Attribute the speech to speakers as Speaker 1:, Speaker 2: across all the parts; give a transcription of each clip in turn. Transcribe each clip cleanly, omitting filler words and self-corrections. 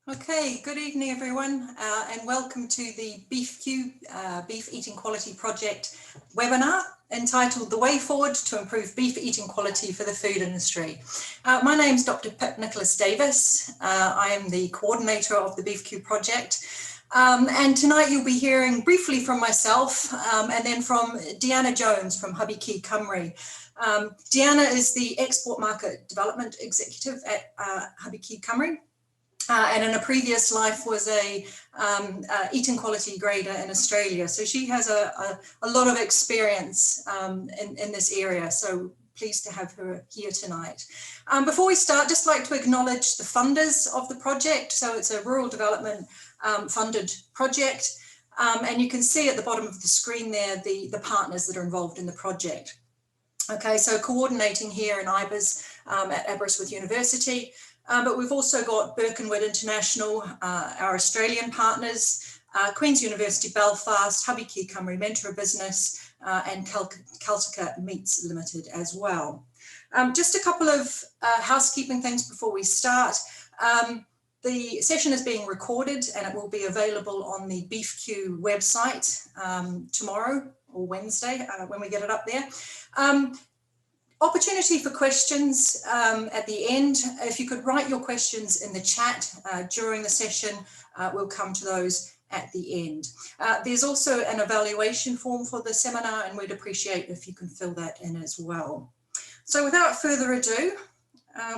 Speaker 1: Okay, good evening everyone and welcome to the BeefQ Beef Eating Quality Project webinar entitled The Way Forward to Improve Beef Eating Quality for the Food Industry. My name is Dr. Nicholas-Davies. I am the coordinator of the BeefQ Project. And tonight you'll be hearing briefly from myself and then from Deanna Jones from Hybu, Cymru. Deanna is the Export Market Development Executive at Hybu, Cymru. And in a previous life was a eating quality grader in Australia. So she has a lot of experience in this area. So pleased to have her here tonight. Before we start, just like to acknowledge the funders of the project. So it's a rural development funded project. And you can see at the bottom of the screen there, the partners that are involved in the project. Okay, so coordinating here in Ibis at Aberystwyth University. But we've also got Birkenwood International, our Australian partners, Queen's University Belfast, Hybu Cymru Mentor Business, and Celtica Meats Limited as well. Just a couple of housekeeping things before we start. The session is being recorded and it will be available on the BeefQ website tomorrow or Wednesday when we get it up there. Opportunity for questions at the end. If you could write your questions in the chat during the session, we'll come to those at the end. There's also an evaluation form for the seminar and we'd appreciate if you can fill that in as well. So without further ado,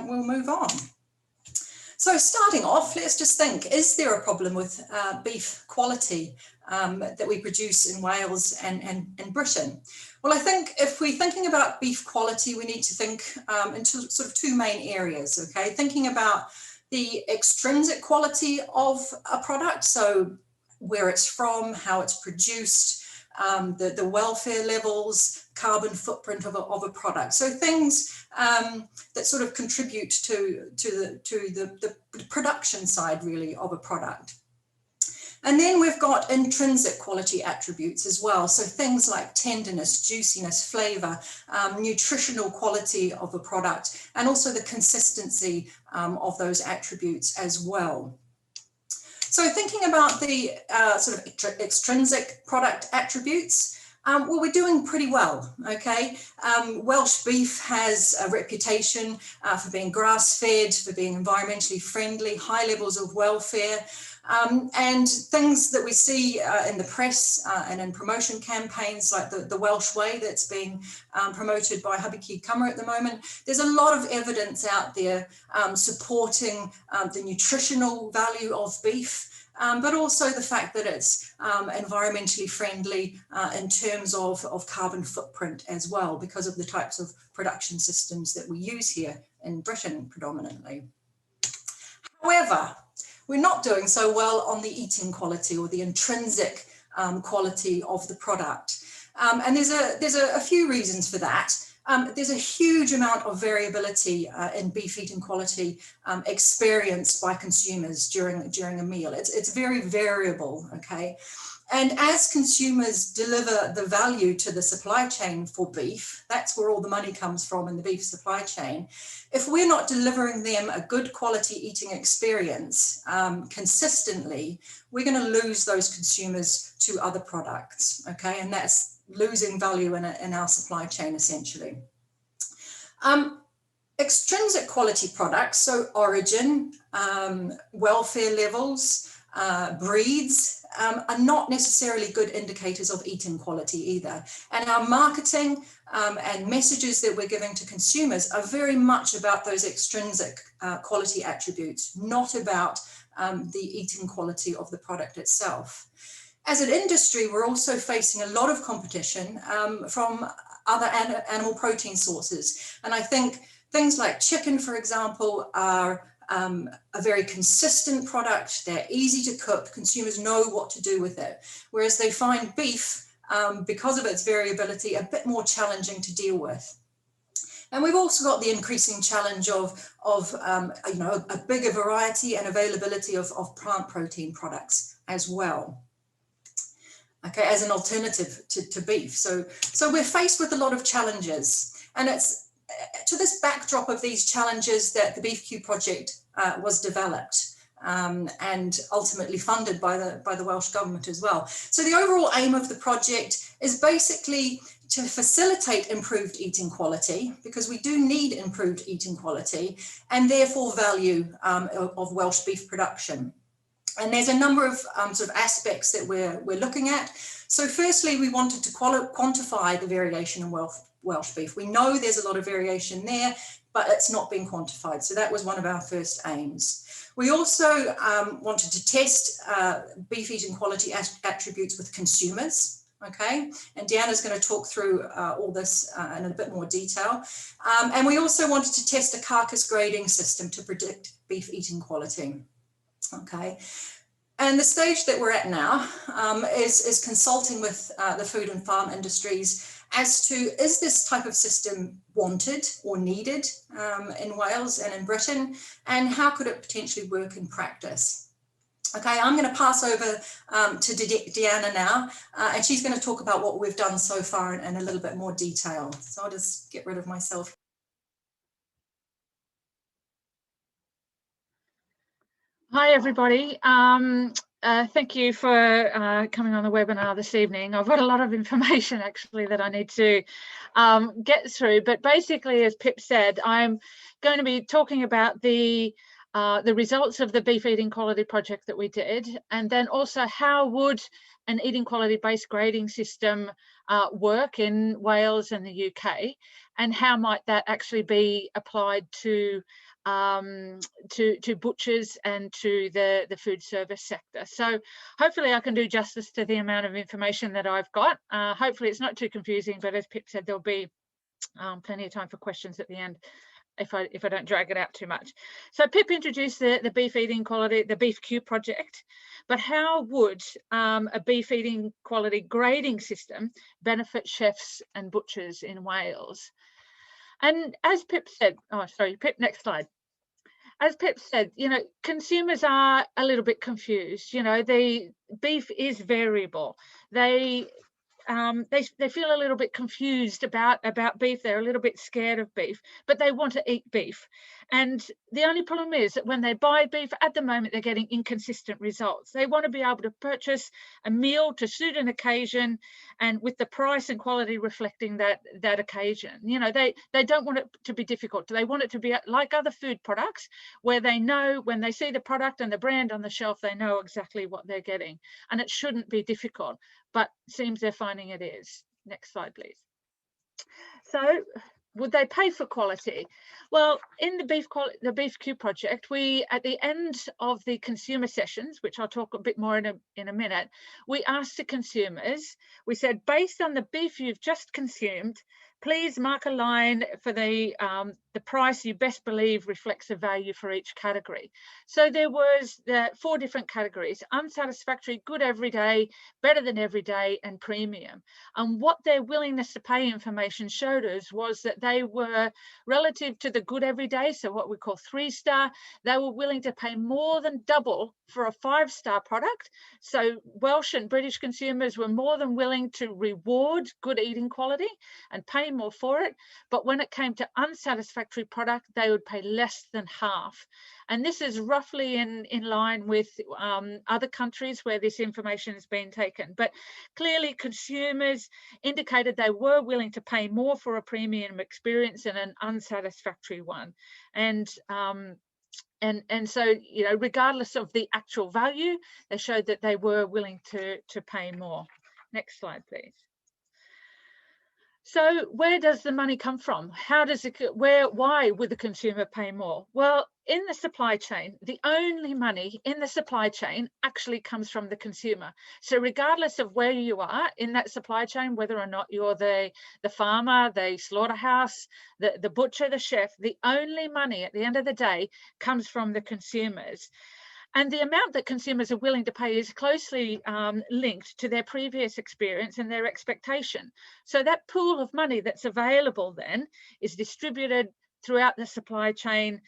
Speaker 1: we'll move on. So starting off, let's just think, is there a problem with beef quality that we produce in Wales and Britain? Well, I think if we're thinking about beef quality, we need to think into sort of two main areas, okay? Thinking about the extrinsic quality of a product, so where it's from, how it's produced, the welfare levels, carbon footprint of a product. So things that sort of contribute to the production side really of a product. And then we've got intrinsic quality attributes as well. So things like tenderness, juiciness, flavor, nutritional quality of a product, and also the consistency of those attributes as well. So thinking about the sort of extrinsic product attributes, well, we're doing pretty well, okay? Welsh beef has a reputation for being grass-fed, for being environmentally friendly, high levels of welfare, and things that we see in the press and in promotion campaigns like the Welsh Way that's being promoted by Hybu Cymru at the moment. There's a lot of evidence out there supporting the nutritional value of beef, but also the fact that it's environmentally friendly in terms of carbon footprint as well, because of the types of production systems that we use here in Britain predominantly. However, we're not doing so well on the eating quality or the intrinsic quality of the product. And there's a few reasons for that. There's a huge amount of variability in beef eating quality experienced by consumers during a meal. It's very variable, okay? And as consumers deliver the value to the supply chain for beef, that's where all the money comes from in the beef supply chain. If we're not delivering them a good quality eating experience consistently, we're going to lose those consumers to other products, okay? And that's losing value in our supply chain essentially. Extrinsic quality products, so origin, welfare levels, breeds, are not necessarily good indicators of eating quality either. And our marketing and messages that we're giving to consumers are very much about those extrinsic quality attributes, not about the eating quality of the product itself. As an industry, we're also facing a lot of competition from other animal protein sources. And I think things like chicken, for example, are a very consistent product. They're easy to cook. Consumers know what to do with it. Whereas they find beef, because of its variability, a bit more challenging to deal with. And we've also got the increasing challenge of you know, a bigger variety and availability of plant protein products as well. Okay, as an alternative to beef. So we're faced with a lot of challenges, and it's to this backdrop of these challenges that the BeefQ project was developed. and ultimately funded by the Welsh Government as well. So the overall aim of the project is basically to facilitate improved eating quality, because we do need improved eating quality and therefore value of Welsh beef production. And there's a number of sort of aspects that we're looking at. So firstly, we wanted to quantify the variation in Welsh beef. We know there's a lot of variation there, but it's not been quantified. So that was one of our first aims. We also wanted to test beef eating quality attributes with consumers. Okay, and Deanna's going to talk through all this in a bit more detail. And we also wanted to test a carcass grading system to predict beef eating quality. Okay, and the stage that we're at now is consulting with the food and farm industries as to, is this type of system wanted or needed in Wales and in Britain, and how could it potentially work in practice? Okay, I'm going to pass over to Deanna now, and she's going to talk about what we've done so far in a little bit more detail. So I'll just get rid of myself.
Speaker 2: Hi, everybody. Thank you for coming on the webinar this evening. I've got a lot of information actually that I need to get through, but basically, as Pip said, I'm going to be talking about the results of the beef eating quality project that we did, and then also how would an eating quality based grading system work in Wales and the UK, and how might that actually be applied to butchers and to the food service sector. So hopefully I can do justice to the amount of information that I've got. Hopefully it's not too confusing, but as Pip said, there'll be plenty of time for questions at the end if I don't drag it out too much. So Pip introduced the beef eating quality, the BeefQ project, but how would a beef eating quality grading system benefit chefs and butchers in Wales? And as Pip said, oh, sorry, Pip, next slide. As Pip said, you know, consumers are a little bit confused. You know, the beef is variable. They feel a little bit confused about beef. They're a little bit scared of beef, but they want to eat beef. And the only problem is that when they buy beef at the moment, they're getting inconsistent results. They want to be able to purchase a meal to suit an occasion, and with the price and quality reflecting that occasion. You know, they don't want it to be difficult. They want it to be like other food products, where they know when they see the product and the brand on the shelf, they know exactly what they're getting. And it shouldn't be difficult, but it seems they're finding it is. Next slide, please. So would they pay for quality? Well, in the BeefQ project, we, at the end of the consumer sessions, which I'll talk a bit more in a minute, we asked the consumers, we said, based on the beef you've just consumed, please mark a line for the price you best believe reflects the value for each category. So there was the 4 different categories: unsatisfactory, good everyday, better than everyday, and premium. And what their willingness to pay information showed us was that they were relative to the good everyday, so what we call 3-star, they were willing to pay more than double for a 5-star product. So Welsh and British consumers were more than willing to reward good eating quality and pay more for it, but when it came to unsatisfactory product, they would pay less than half. And this is roughly in line with other countries where this information has been taken. But clearly consumers indicated they were willing to pay more for a premium experience than an unsatisfactory one. And so, you know, regardless of the actual value, they showed that they were willing to pay more. Next slide, please. So where does the money come from? How does it, why would the consumer pay more? Well, in the supply chain, the only money in the supply chain actually comes from the consumer. So regardless of where you are in that supply chain, whether or not you're the farmer, the slaughterhouse, the butcher, the chef, the only money at the end of the day comes from the consumers. And the amount that consumers are willing to pay is closely linked to their previous experience and their expectation. So that pool of money that's available then is distributed throughout the supply chain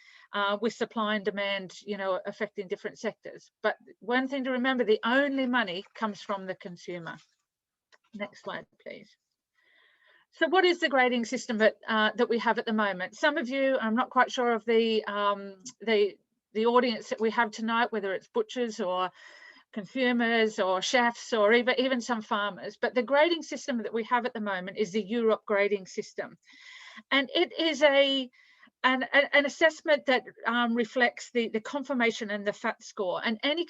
Speaker 2: with supply and demand, you know, affecting different sectors. But one thing to remember, the only money comes from the consumer. Next slide, please. So what is the grading system that we have at the moment? Some of you, I'm not quite sure of the the audience that we have tonight, whether it's butchers or consumers or chefs or even some farmers. But the grading system that we have at the moment is the Europe grading system. And it is an assessment that reflects the confirmation and the FAT score, and any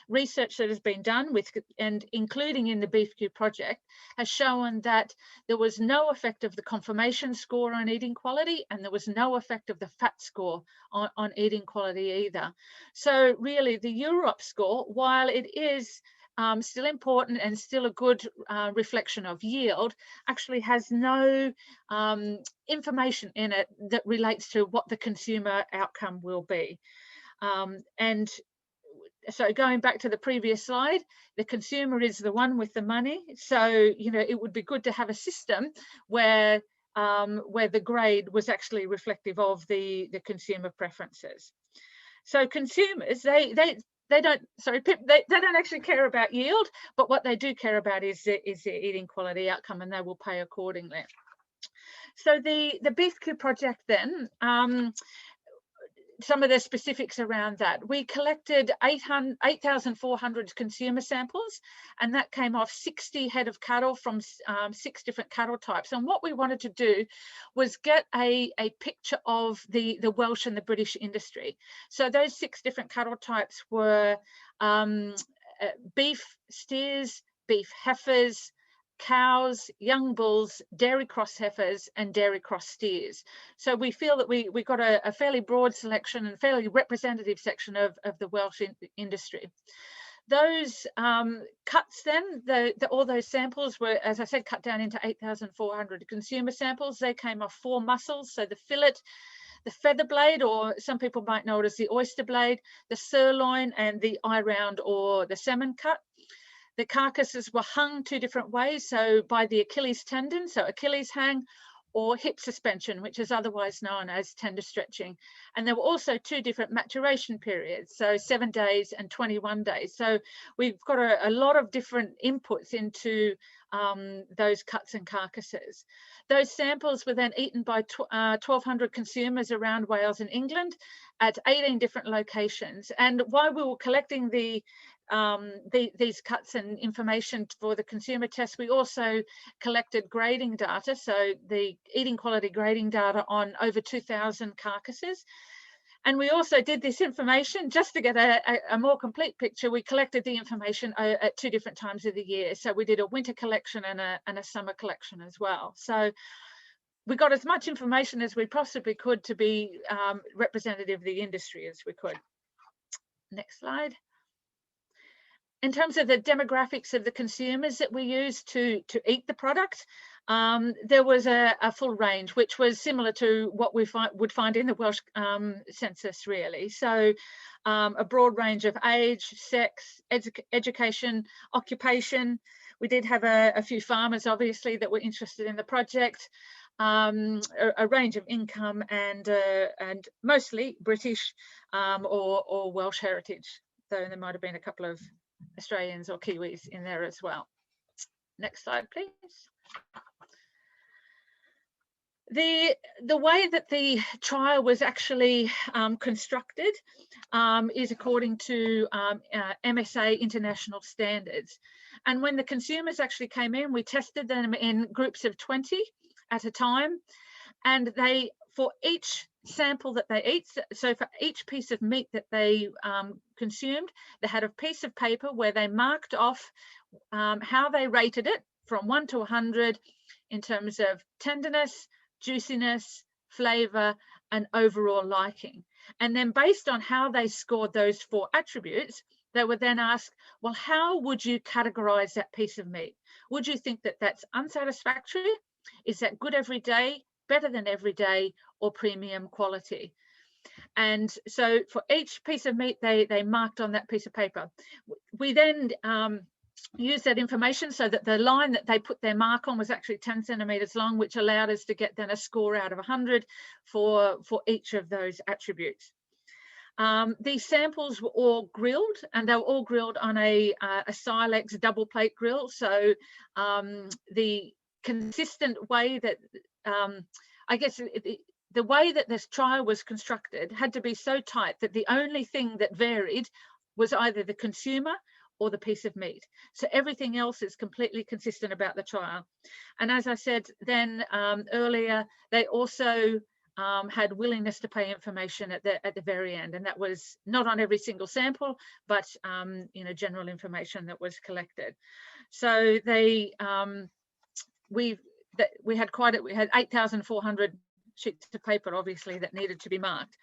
Speaker 2: research that has been done with, and including in the BeefQ project, has shown that there was no effect of the confirmation score on eating quality, and there was no effect of the FAT score on eating quality either. So really the Europe score, while it is still important and still a good reflection of yield, actually has no information in it that relates to what the consumer outcome will be. And so going back to the previous slide, the consumer is the one with the money. So, you know, it would be good to have a system where the grade was actually reflective of the consumer preferences. So consumers, they don't, sorry, Pip, they don't actually care about yield, but what they do care about is the eating quality outcome, and they will pay accordingly. So the BeefQ project then, some of the specifics around that. We collected 8,400 consumer samples, and that came off 60 head of cattle from 6 different cattle types. And what we wanted to do was get a picture of the Welsh and the British industry. So those 6 different cattle types were beef steers, beef heifers, cows, young bulls, dairy cross heifers, and dairy cross steers. So we feel that we got a fairly broad selection and fairly representative section of the Welsh industry. Those cuts then, all those samples were, as I said, cut down into 8,400 consumer samples. They came off 4 muscles, so the fillet, the feather blade, or some people might know it as the oyster blade, the sirloin, and the eye round or the salmon cut. The carcasses were hung 2 different ways, so by the Achilles tendon, so Achilles hang, or hip suspension, which is otherwise known as tender stretching. And there were also 2 different maturation periods, so 7 days and 21 days. So we've got a lot of different inputs into those cuts and carcasses. Those samples were then eaten by 1,200 consumers around Wales and England at 18 different locations. And while we were collecting these cuts and information for the consumer test, we also collected grading data, so the eating quality grading data on over 2,000 carcasses. And we also did this information just to get a more complete picture. We collected the information at 2 different times of the year. So we did a winter collection and a summer collection as well. So we got as much information as we possibly could to be representative of the industry as we could. Next slide. In terms of the demographics of the consumers that we used to eat the product, there was a full range, which was similar to what we would find in the Welsh census, really. So a broad range of age, sex, education, occupation. We did have a few farmers, obviously, that were interested in the project, a range of income, and mostly British or Welsh heritage, though there might have been a couple of Australians or Kiwis in there as well. Next slide, please. The way that the trial was actually constructed is according to MSA international standards. And when the consumers actually came in, we tested them in groups of 20 at a time. And they, for each sample that they eat, so for each piece of meat that they consumed, they had a piece of paper where they marked off how they rated it from 1 to 100 in terms of tenderness, juiciness, flavor, and overall liking. And then based on how they scored those 4 attributes, they were then asked, well, how would you categorize that piece of meat? Would you think that that's unsatisfactory? Is that good every day, better than every day, or premium quality? And so for each piece of meat, they marked on that piece of paper. We then use that information so that the line that they put their mark on was actually 10 centimeters long, which allowed us to get then a score out of 100 for each of those attributes. These samples were all grilled, and they were all grilled on a Silex double plate grill. So the consistent way that I guess the way that this trial was constructed had to be so tight that the only thing that varied was either the consumer or the piece of meat. So everything else is completely consistent about the trial. And as I said then earlier, they also had willingness to pay information at the very end, and that was not on every single sample, but general information that was collected. So they we had 8,400 sheets of paper, obviously, that needed to be marked.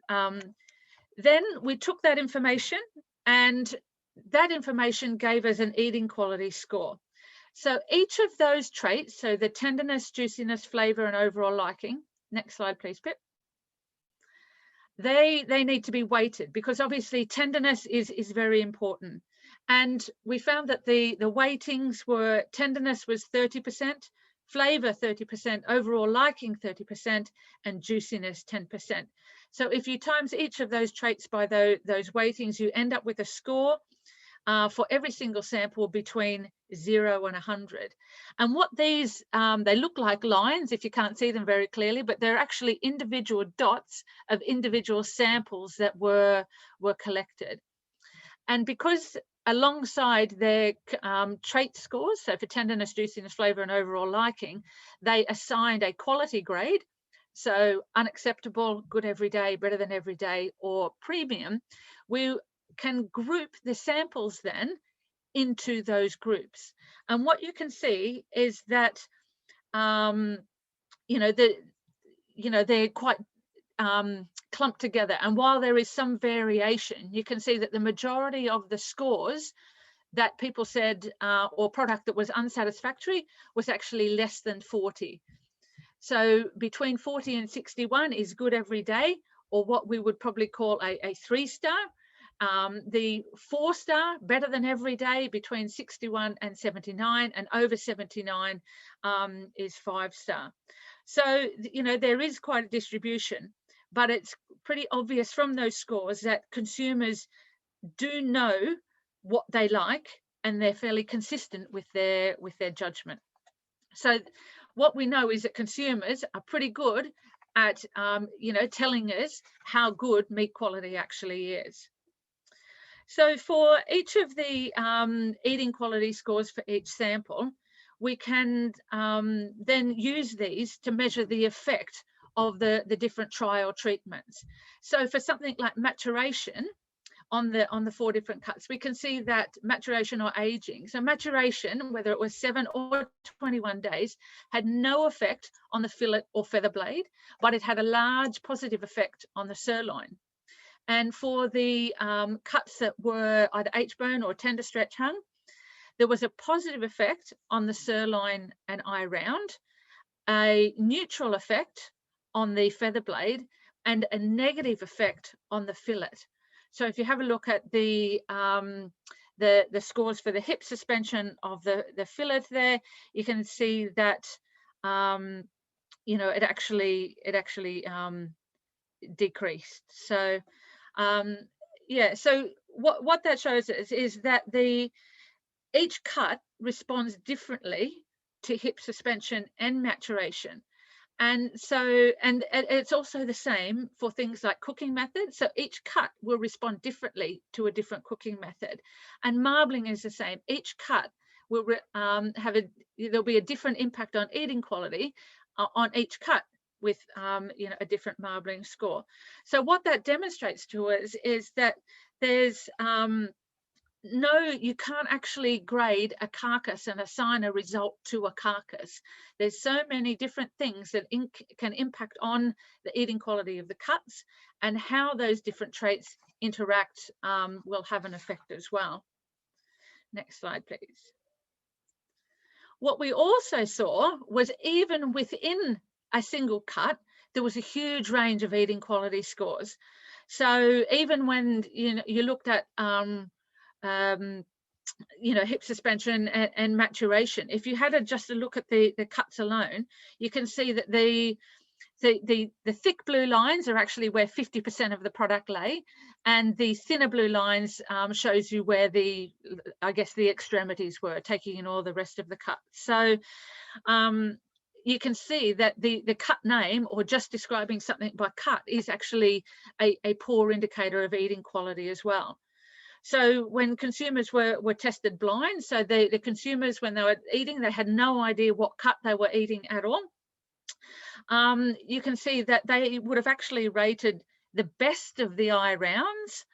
Speaker 2: Then we took that information, and that information gave us an eating quality score. So each of those traits, so the tenderness, juiciness, flavour and overall liking, next slide please, Pip, they need to be weighted, because obviously tenderness is very important. And we found that the weightings were, tenderness was 30%, flavour 30%, overall liking 30%, and juiciness 10%. So if you times each of those traits by those weightings, you end up with a score for every single sample between 0 and 100. And what these, they look like lines if you can't see them very clearly, but they're actually individual dots of individual samples that were collected. And because alongside their trait scores, so for tenderness, juiciness, flavour and overall liking, they assigned a quality grade. So unacceptable, good every day, better than every day, or premium. We can group the samples then into those groups. And what you can see is that, they're quite clumped together. And while there is some variation, you can see that the majority of the scores that people said or product that was unsatisfactory was actually less than 40. So between 40 and 61 is good every day, or what we would probably call a 3-star. The 4-star, better than every day, between 61 and 79, and over 79 is 5-star. So, there is quite a distribution, but it's pretty obvious from those scores that consumers do know what they like, and they're fairly consistent with their judgment. So what we know is that consumers are pretty good at, telling us how good meat quality actually is. So for each of the eating quality scores for each sample, we can then use these to measure the effect of the different trial treatments. So for something like maturation, on the 4 different cuts, we can see that maturation or aging. So maturation, whether it was 7 or 21 days, had no effect on the fillet or feather blade, but it had a large positive effect on the sirloin. And for the cuts that were either H-bone or tender stretch hung, there was a positive effect on the sirloin and eye round, a neutral effect on the feather blade, and a negative effect on the fillet. So if you have a look at the scores for the hip suspension of the fillet there, you can see that it actually decreased. So so what that shows us is that each cut responds differently to hip suspension and maturation. And so, and it's also the same for things like cooking methods. So each cut will respond differently to a different cooking method. And marbling is the same. Each cut will there'll be a different impact on eating quality on each cut with a different marbling score. So what that demonstrates to us is that there's you can't actually grade a carcass and assign a result to a carcass. There's so many different things that can impact on the eating quality of the cuts, and how those different traits interact will have an effect as well. Next slide, please. What we also saw was even within a single cut, there was a huge range of eating quality scores. So even when you looked at hip suspension and maturation, if you had just a look at the cuts alone, you can see that the thick blue lines are actually where 50% of the product lay, and the thinner blue lines shows you where the extremities were, taking in all the rest of the cut. So you can see that the cut name, or just describing something by cut, is actually a poor indicator of eating quality as well. So when consumers were tested blind, so the consumers, when they were eating, they had no idea what cut they were eating at all. You can see that they would have actually rated the best of the eye rounds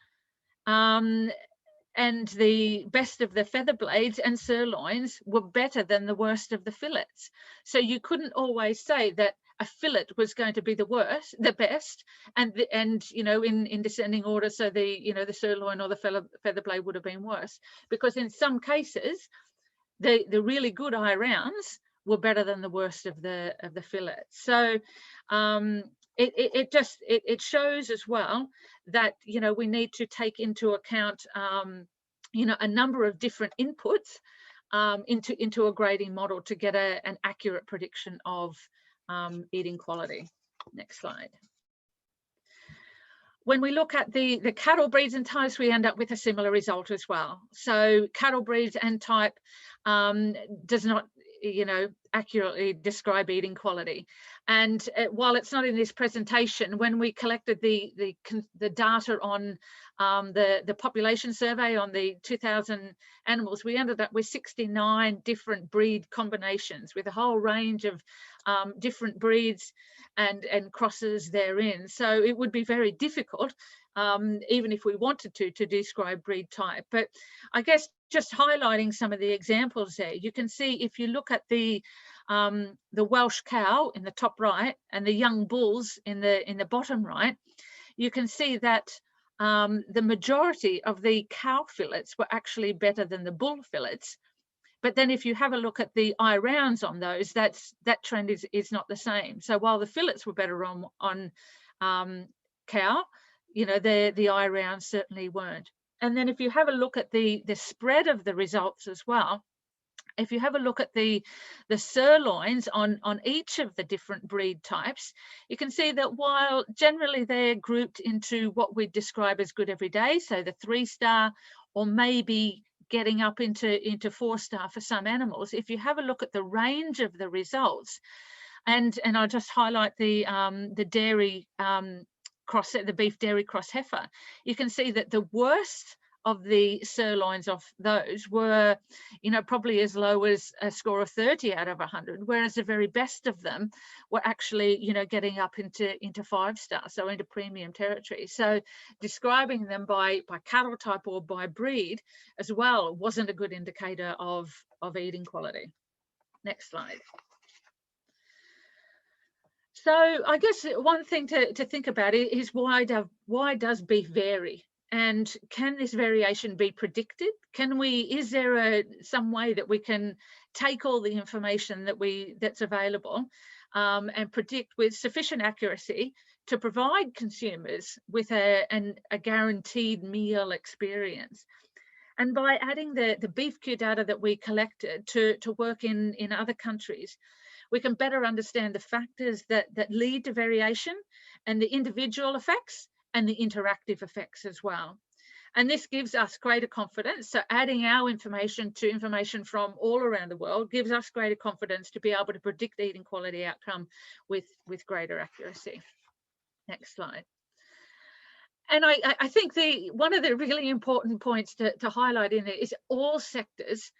Speaker 2: and the best of the feather blades and sirloins were better than the worst of the fillets. So you couldn't always say that a fillet was going to be the best, and you know, in descending order, so the sirloin or the feather blade would have been worse, because in some cases the really good eye rounds were better than the worst of the fillets. So it shows as well that, you know, we need to take into account you know, a number of different inputs into a grading model to get an accurate prediction of eating quality. Next slide. When we look at the cattle breeds and types, we end up with a similar result as well. So cattle breeds and type does not, you know, accurately describe eating quality. And while it's not in this presentation, when we collected the data on the population survey on the 2,000 animals, we ended up with 69 different breed combinations with a whole range of different breeds and crosses therein. So it would be very difficult, even if we wanted to describe breed type. But I guess just highlighting some of the examples there, you can see if you look at the Welsh cow in the top right and the young bulls in the bottom right, you can see that the majority of the cow fillets were actually better than the bull fillets. But then if you have a look at the eye rounds on those, that trend is not the same. So while the fillets were better on cow, you know, the eye rounds certainly weren't. And then if you have a look at the spread of the results as well, if you have a look at the sirloins on each of the different breed types, you can see that while generally they're grouped into what we describe as good every day, so the 3-star or maybe getting up into 4-star for some animals, if you have a look at the range of the results, and I'll just highlight the dairy cross, the beef dairy cross heifer, you can see that the worst of the sirloins of those were, you know, probably as low as a score of 30 out of 100, whereas the very best of them were actually, you know, getting up into 5-star, so into premium territory. So describing them by cattle type or by breed as well wasn't a good indicator of eating quality. Next slide. So I guess one thing to think about is why does beef vary? And can this variation be predicted? Is there some way that we can take all the information that's available and predict with sufficient accuracy to provide consumers with a guaranteed meal experience? And by adding the BeefQ data that we collected to work in other countries, we can better understand the factors that lead to variation and the individual effects and the interactive effects as well. And this gives us greater confidence. So adding our information to information from all around the world gives us greater confidence to be able to predict eating quality outcome with greater accuracy. Next slide. And I think one of the really important points to highlight in there is all sectors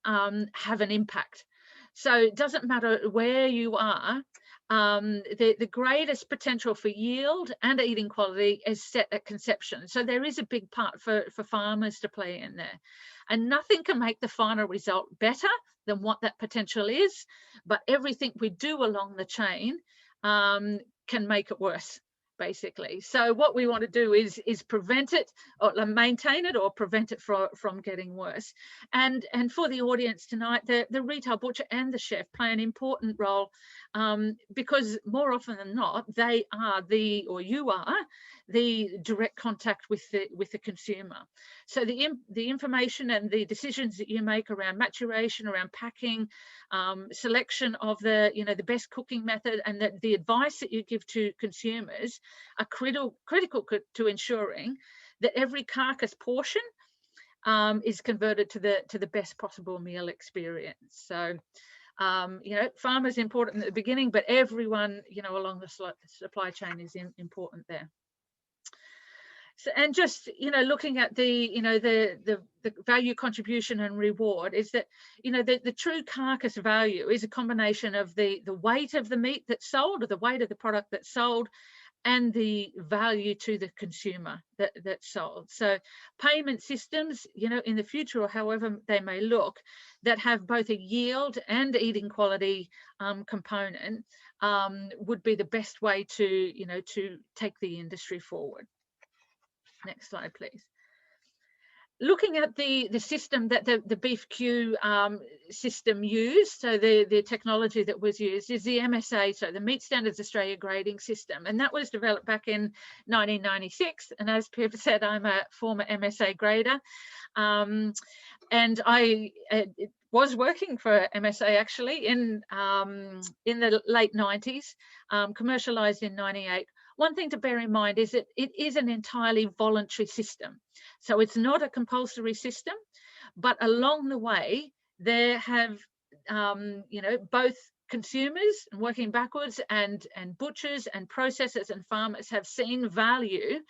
Speaker 2: have an impact. So it doesn't matter where you are, the greatest potential for yield and eating quality is set at conception. So there is a big part for farmers to play in there. And nothing can make the final result better than what that potential is, but everything we do along the chain can make it worse, basically. So what we want to do is prevent it or maintain it or prevent it from getting worse. And for the audience tonight, the retail butcher and the chef play an important role because more often than not, they are you are the direct contact with the consumer. So the information and the decisions that you make around maturation, around packing, selection of the best cooking method, and the advice that you give to consumers are critical to ensuring that every carcass portion is converted to the best possible meal experience. So You know, farmers important at the beginning, but everyone, you know, along the supply chain is important there. So, and just, you know, looking at the, you know, the value contribution and reward is that, you know, the true carcass value is a combination of the weight of the meat that's sold, or the weight of the product that's sold, and the value to the consumer that's sold. So payment systems, you know, in the future, or however they may look, that have both a yield and eating quality component would be the best way to, you know, to take the industry forward. Next slide, please. Looking at the system that the BeefQ system used, so the technology that was used is the MSA, so the Meat Standards Australia grading system, and that was developed back in 1996. And as Pip said, I'm a former MSA grader, and I was working for MSA actually in the late 90s, commercialised in 98. One thing to bear in mind is that it is an entirely voluntary system. So it's not a compulsory system, but along the way, there have, you know, both consumers and working backwards and butchers and processors and farmers have seen value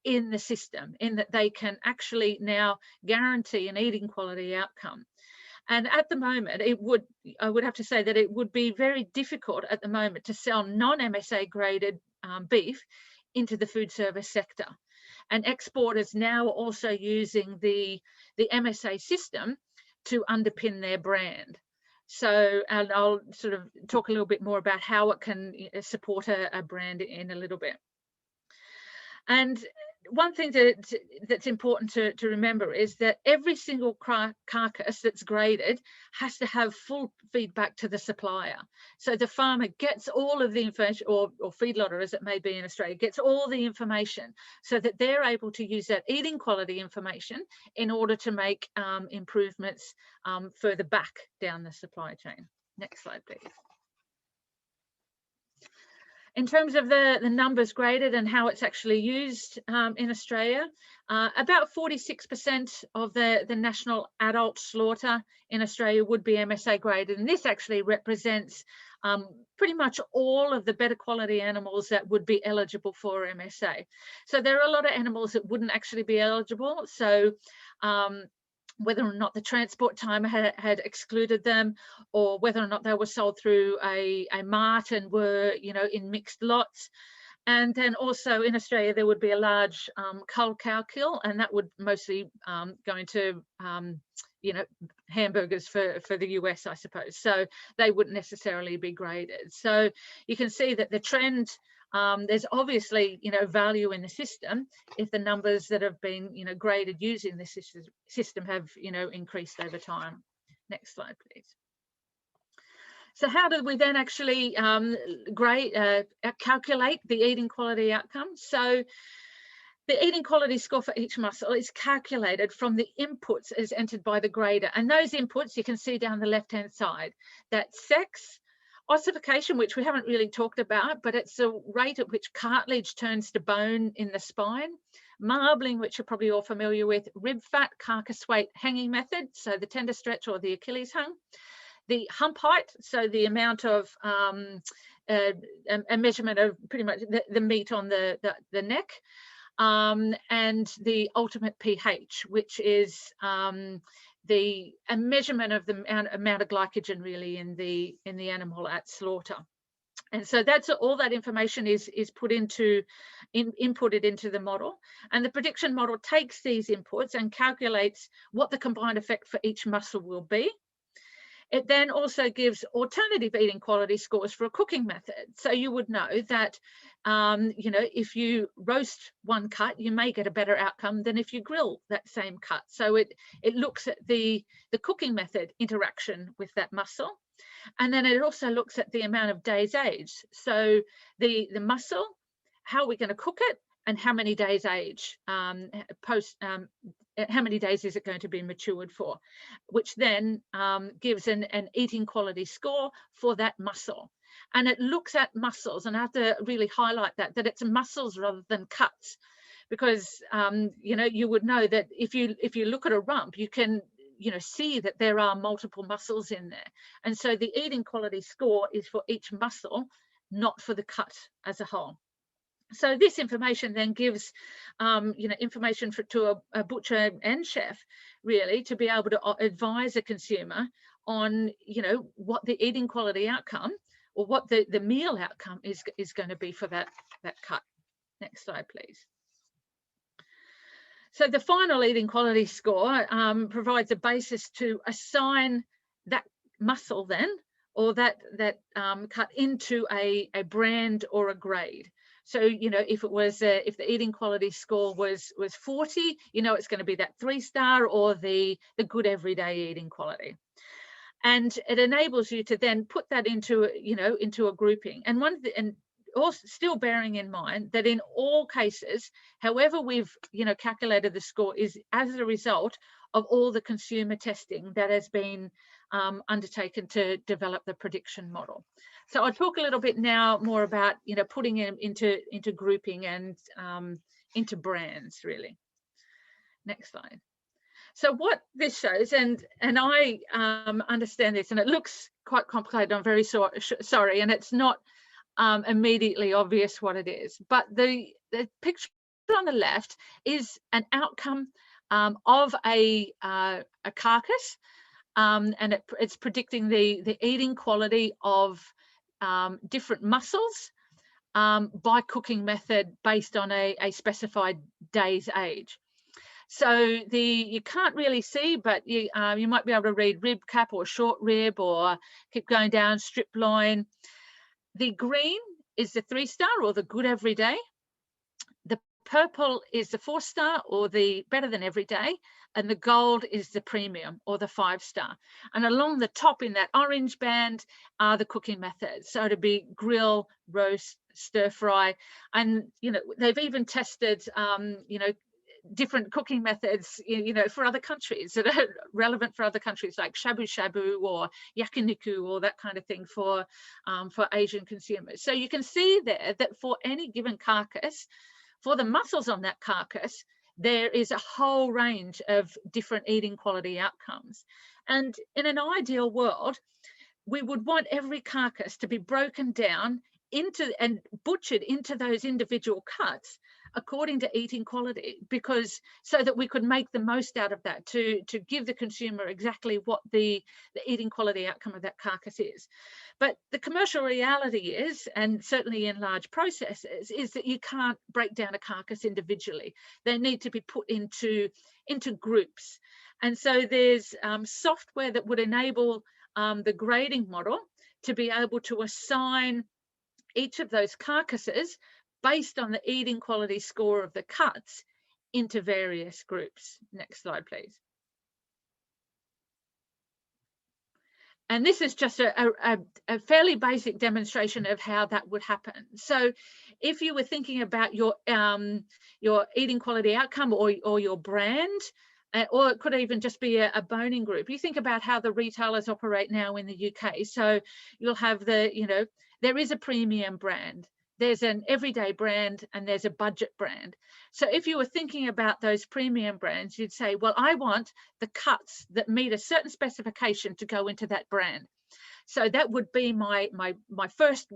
Speaker 2: in the system, in that they can actually now guarantee an eating quality outcome. And at the moment, I would have to say that it would be very difficult at the moment to sell non-MSA graded beef into the food service sector. And exporters now are also using the MSA system to underpin their brand. So, and I'll sort of talk a little bit more about how it can support a brand in a little bit. And one thing that's important to remember is that every single carcass that's graded has to have full feedback to the supplier. So the farmer gets all of the information, or feedlotter as it may be in Australia, gets all the information so that they're able to use that eating quality information in order to make improvements further back down the supply chain. Next slide, please. In terms of the numbers graded and how it's actually used in Australia, about 46% of the national adult slaughter in Australia would be MSA graded. And this actually represents pretty much all of the better quality animals that would be eligible for MSA. So there are a lot of animals that wouldn't actually be eligible. So whether or not the transport time had excluded them, or whether or not they were sold through a mart and were, you know, in mixed lots. And then also in Australia, there would be a large cull cow kill, and that would mostly go into, you know, hamburgers for the US, I suppose. So they wouldn't necessarily be graded. So you can see that the trend, there's obviously, you know, value in the system if the numbers that have been, you know, graded using this system have, you know, increased over time. Next slide, please. So how do we then actually calculate the eating quality outcome? So the eating quality score for each muscle is calculated from the inputs as entered by the grader. And those inputs you can see down the left-hand side. That's sex, ossification, which we haven't really talked about, but it's the rate at which cartilage turns to bone in the spine. Marbling, which you're probably all familiar with. Rib fat, carcass weight, hanging method, so the tender stretch or the Achilles hung. The hump height, so the amount of a measurement of pretty much the meat on the neck. And the ultimate pH, which is a measurement of the amount of glycogen really in the animal at slaughter. And so that's all that information is put into inputted into the model, and the prediction model takes these inputs and calculates what the combined effect for each muscle will be. It then also gives alternative eating quality scores for a cooking method. So you would know that, you know, if you roast one cut, you may get a better outcome than if you grill that same cut. So it looks at the cooking method interaction with that muscle. And then it also looks at the amount of days age. So the muscle, how are we going to cook it, and how many days age how many days is it going to be matured for, which then gives an eating quality score for that muscle. And it looks at muscles, and I have to really highlight that it's muscles rather than cuts, because you know, you would know that if you look at a rump, you you know, see that there are multiple mussels in there. And so the eating quality score is for each mussel, not for the cut as a whole. So this information then gives, you know, information to a butcher and chef, really, to be able to advise a consumer on, you know, what the eating quality outcome or what the meal outcome is going to be for that cut. Next slide, please. So the final eating quality score provides a basis to assign that mussel then, or that cut into a brand or a grade. So, you know, if it was if the eating quality score was 40, you know, it's going to be that 3-star or the good everyday eating quality. And it enables you to then put that into, you know, into a grouping. And also still bearing in mind that in all cases, however we've, you know, calculated the score is as a result of all the consumer testing that has been undertaken to develop the prediction model. So I'll talk a little bit now more about, you know, putting it into grouping and into brands, really. Next slide. So what this shows, and I understand this, and it looks quite complicated, I'm very sorry, and it's not immediately obvious what it is, but the picture on the left is an outcome of a carcass, and it's predicting the eating quality of different mussels by cooking method based on a specified day's age. So you can't really see, but you might be able to read rib cap or short rib, or keep going down, strip loin. The green is the 3-star or the good everyday. The purple is the 4-star or the better than everyday, and the gold is the premium or the 5-star. And along the top in that orange band are the cooking methods. So to be grill, roast, stir fry, and you know, they've even tested you know, different cooking methods, you know, for other countries that are relevant for other countries, like shabu shabu or yakiniku or that kind of thing for Asian consumers. So you can see there that for any given carcass, for the mussels on that carcass, there is a whole range of different eating quality outcomes. And in an ideal world, we would want every carcass to be broken down into and butchered into those individual cuts according to eating quality, because so that we could make the most out of that to give the consumer exactly what the eating quality outcome of that carcass is. But the commercial reality is, and certainly in large processes, is that you can't break down a carcass individually. They need to be put into groups. And so there's software that would enable the grading model to be able to assign each of those carcasses based on the eating quality score of the cuts into various groups. Next slide, please. And this is just a fairly basic demonstration of how that would happen. So if you were thinking about your eating quality outcome or your brand, or it could even just be a boning group, you think about how the retailers operate now in the UK. So you'll have you know, there is a premium brand, there's an everyday brand, and there's a budget brand. So if you were thinking about those premium brands, you'd say, well, I want the cuts that meet a certain specification to go into that brand. So that would be my first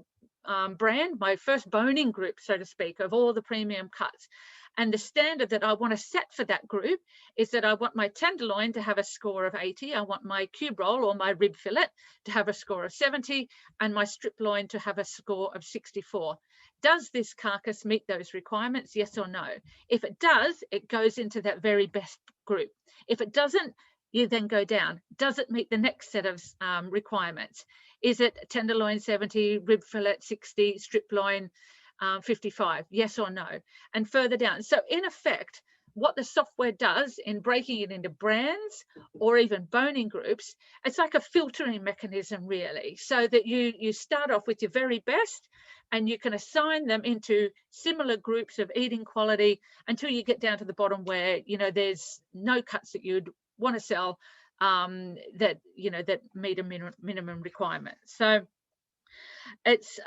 Speaker 2: brand, my first boning group, so to speak, of all the premium cuts. And the standard that I want to set for that group is that I want my tenderloin to have a score of 80. I want my cube roll or my rib fillet to have a score of 70, and my strip loin to have a score of 64. Does this carcass meet those requirements? Yes or no? If it does, it goes into that very best group. If it doesn't, you then go down. Does it meet the next set of requirements? Is it tenderloin 70, rib fillet 60, strip loin 55, yes or no? And further down. So in effect, what the software does in breaking it into brands or even boning groups, it's like a filtering mechanism, really, so that you start off with your very best, and you can assign them into similar groups of eating quality until you get down to the bottom where, you know, there's no cuts that you'd want to sell that, you know, that meet a minimum requirement. So it's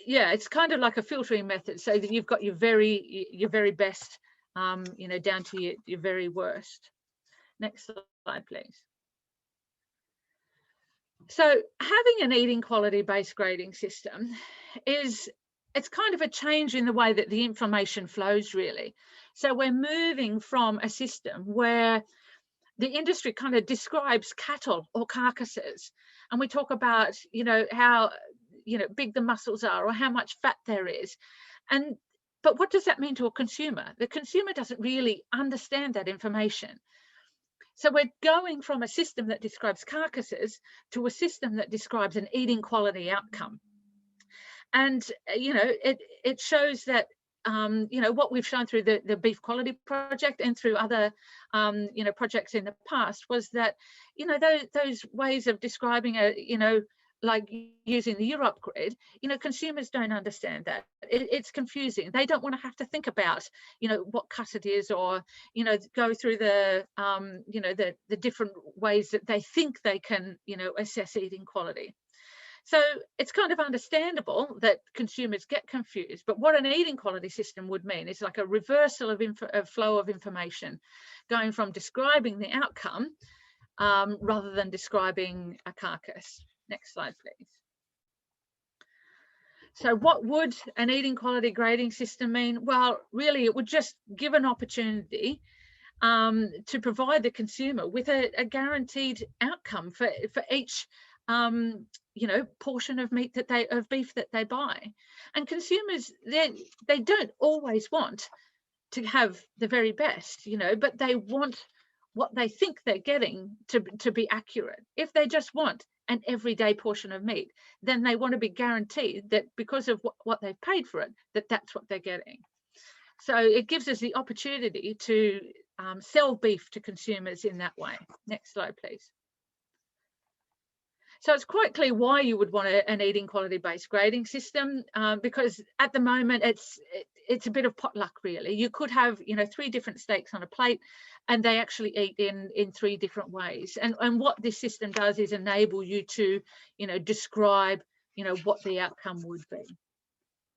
Speaker 2: yeah, it's kind of like a filtering method, so that you've got your very best, you know, down to your very worst. Next slide, please. So having an eating quality based grading system it's kind of a change in the way that the information flows, really. So we're moving from a system where the industry kind of describes cattle or carcasses, and we talk about, how, big the muscles are or how much fat there is. But what does that mean to a consumer? The consumer doesn't really understand that information. So we're going from a system that describes carcasses to a system that describes an eating quality outcome. And, it shows that, what we've shown through the Beef Quality Project and through other, projects in the past was that, those ways of describing like using the Europe grid, consumers don't understand that. It's confusing. They don't want to have to think about, what cut it is, or, go through the, the different ways that they think they can, assess eating quality. So it's kind of understandable that consumers get confused, but what an eating quality system would mean is like a reversal of flow of information, going from describing the outcome rather than describing a carcass. Next slide, please. So what would an eating quality grading system mean? Well, really, it would just give an opportunity to provide the consumer with a guaranteed outcome for each portion of meat of beef that they buy. And consumers, they don't always want to have the very best, but they want what they think they're getting to be accurate. If they just want an everyday portion of meat, then they want to be guaranteed that because of what they've paid for it, that's what they're getting. So it gives us the opportunity to sell beef to consumers in that way. Next slide, please. So it's quite clear why you would want an eating quality based grading system, because at the moment it's a bit of potluck, really. You could have 3 different steaks on a plate, and they actually eat in 3 different ways. And what this system does is enable you to describe what the outcome would be.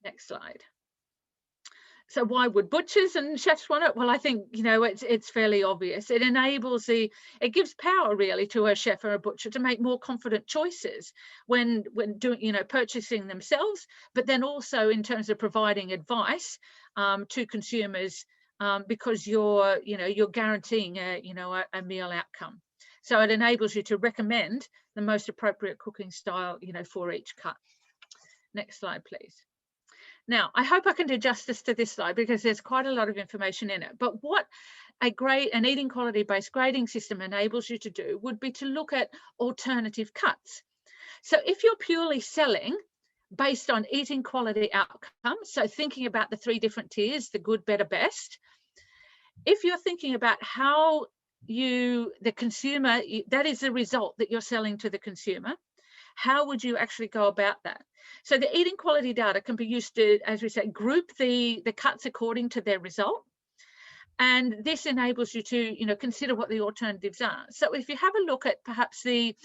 Speaker 2: Next slide. So why would butchers and chefs want it? Well, I think, it's fairly obvious. It enables it gives power really to a chef or a butcher to make more confident choices when doing, purchasing themselves, but then also in terms of providing advice to consumers, because you're guaranteeing a meal outcome. So it enables you to recommend the most appropriate cooking style, for each cut. Next slide, please. Now, I hope I can do justice to this slide because there's quite a lot of information in it. But what an eating quality based grading system enables you to do would be to look at alternative cuts. So if you're purely selling based on eating quality outcomes, so thinking about the 3 different tiers, the good, better, best, if you're thinking about how the consumer, that is the result that you're selling to the consumer, how would you actually go about that? So the eating quality data can be used to, as we say, group the cuts according to their result. And this enables you to, consider what the alternatives are. So if you have a look at perhaps the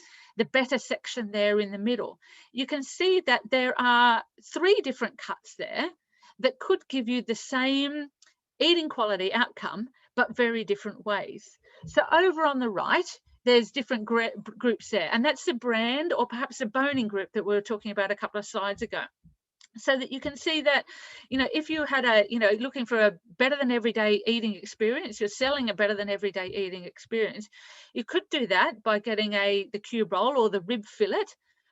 Speaker 2: better section there in the middle, you can see that there are 3 different cuts there that could give you the same eating quality outcome, but very different ways. So over on the right, there's different groups there, and that's the brand or perhaps the boning group that we were talking about a couple of slides ago. So that you can see that, if you had looking for a better than everyday eating experience, you're selling a better than everyday eating experience, you could do that by getting the cube roll or the rib fillet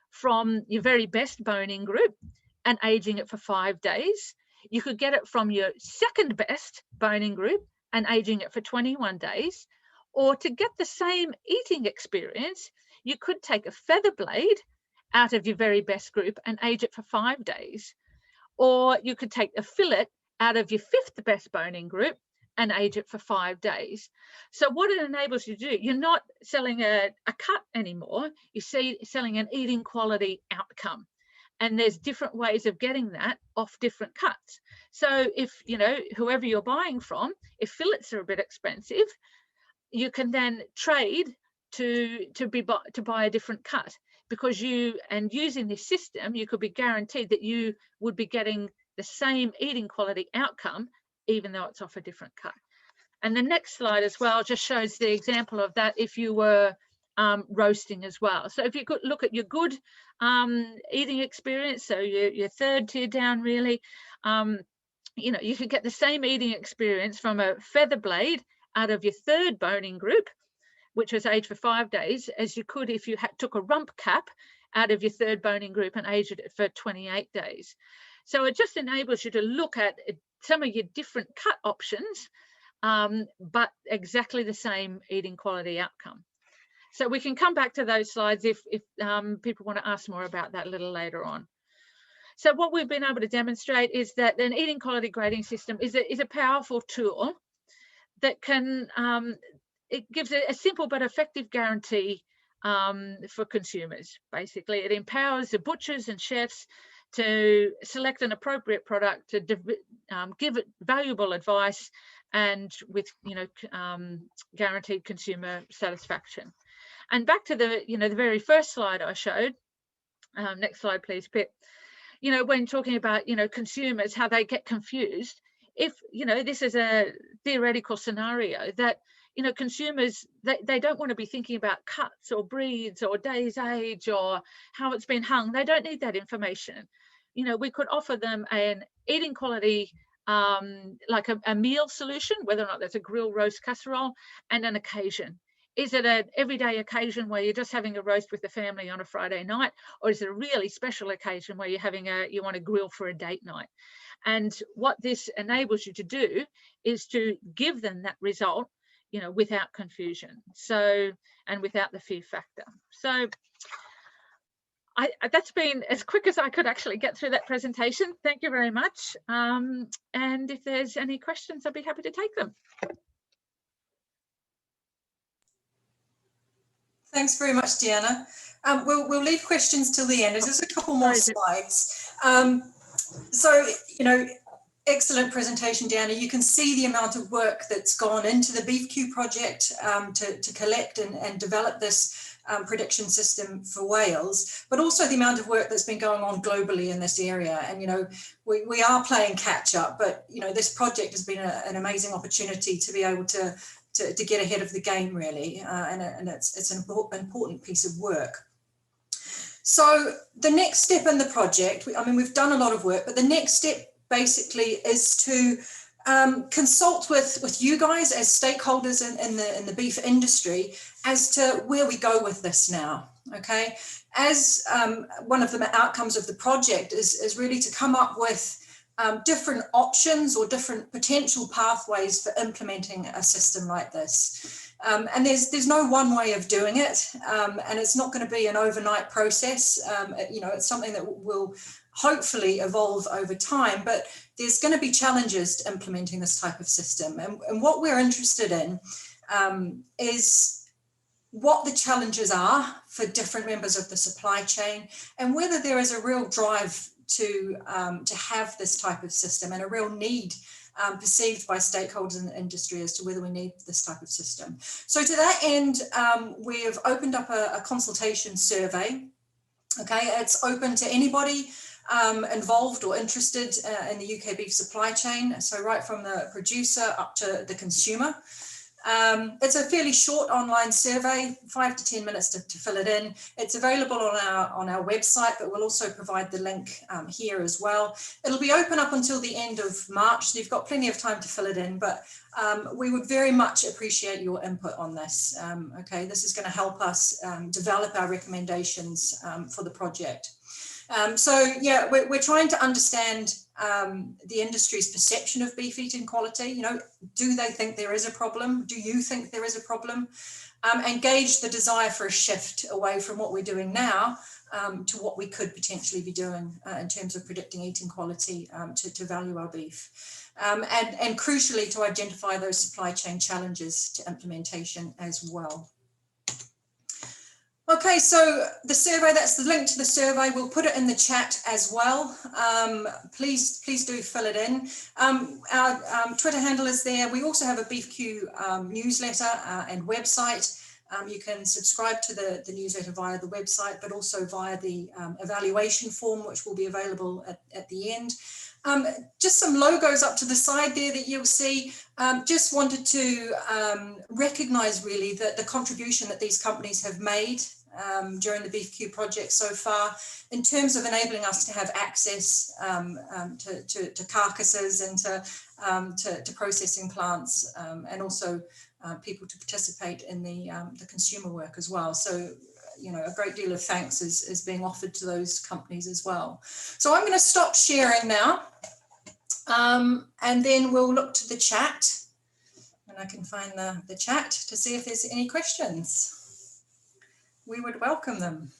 Speaker 2: from your very best boning group and aging it for 5 days. You could get it from your second best boning group and aging it for 21 days. Or to get the same eating experience, you could take a feather blade out of your very best group and age it for 5 days. Or you could take a fillet out of your 5th best boning group and age it for 5 days. So what it enables you to do, you're not selling a cut anymore, you're selling an eating quality outcome. And there's different ways of getting that off different cuts. So if, whoever you're buying from, if fillets are a bit expensive, you can then trade to buy a different cut, because using this system, you could be guaranteed that you would be getting the same eating quality outcome, even though it's off a different cut. And the next slide as well just shows the example of that if you were roasting as well. So if you could look at your good eating experience, so your third tier down really, you know, you could get the same eating experience from a feather blade out of your third boning group, which was aged for 5 days, as you could if you took a rump cap out of your third boning group and aged it for 28 days. So it just enables you to look at some of your different cut options, but exactly the same eating quality outcome. So we can come back to those slides if people want to ask more about that a little later on. So what we've been able to demonstrate is that an eating quality grading system is a powerful tool that can, it gives a simple but effective guarantee for consumers. Basically, it empowers the butchers and chefs to select an appropriate product, to give it valuable advice, and with, you know, guaranteed consumer satisfaction. And back to the, you know, the very first slide I showed. Next slide, please, Pip. You know, when talking about, you know, consumers, how they get confused, if, you know, this is a theoretical scenario that, you know, consumers, they don't want to be thinking about cuts or breeds or days age or how it's been hung. They don't need that information. You know, we could offer them an eating quality, like a meal solution, whether or not that's a grill, roast, casserole, and an occasion. Is it an everyday occasion where you're just having a roast with the family on a Friday night, or is it a really special occasion where you're having you want to grill for a date night? And what this enables you to do is to give them that result, you know, without confusion. So, and without the fear factor. So that's been as quick as I could actually get through that presentation. Thank you very much. And if there's any questions, I'd be happy to take them.
Speaker 1: Thanks very much, Deanna. We'll leave questions till the end. There's just a couple more slides. So, you know, excellent presentation, Deanna. You can see the amount of work that's gone into the BeefQ project to collect and develop this prediction system for Wales, but also the amount of work that's been going on globally in this area. And, you know, we are playing catch up, but, you know, this project has been an amazing opportunity to be able to get ahead of the game, really, and it's an important piece of work. So the next step in the project, I mean, we've done a lot of work, but the next step basically is to consult with you guys as stakeholders in the beef industry as to where we go with this now. Okay, as one of the outcomes of the project is really to come up with different options or different potential pathways for implementing a system like this. And there's no one way of doing it, and it's not going to be an overnight process. You know, it's something that will hopefully evolve over time, but there's going to be challenges to implementing this type of system. And what we're interested in is what the challenges are for different members of the supply chain, and whether there is a real drive to have this type of system, and a real need perceived by stakeholders in the industry as to whether we need this type of system. So to that end, we have opened up a consultation survey. Okay, it's open to anybody involved or interested in the UK beef supply chain, so right from the producer up to the consumer. It's a fairly short online survey, 5 to 10 minutes to fill it in. It's available on our website, but we'll also provide the link here as well. It'll be open up until the end of March, so you've got plenty of time to fill it in, but we would very much appreciate your input on this. Okay, this is going to help us develop our recommendations for the project. So yeah, we're trying to understand the industry's perception of beef eating quality. You know, do they think there is a problem? Do you think there is a problem? And gauge the desire for a shift away from what we're doing now to what we could potentially be doing in terms of predicting eating quality to value our beef. And crucially, to identify those supply chain challenges to implementation as well. Okay, so the survey, that's the link to the survey. We'll put it in the chat as well. Please do fill it in. Our Twitter handle is there. We also have a BeefQ newsletter and website. You can subscribe to the newsletter via the website, but also via the evaluation form, which will be available at the end. Just some logos up to the side there that you'll see. Just wanted to recognise really the contribution that these companies have made during the BeefQ project so far, in terms of enabling us to have access to carcasses and to processing plants, and also people to participate in the consumer work as well. So, you know, a great deal of thanks is being offered to those companies as well. So I'm going to stop sharing now, and then we'll look to the chat, and I can find the chat to see if there's any questions. We would welcome them.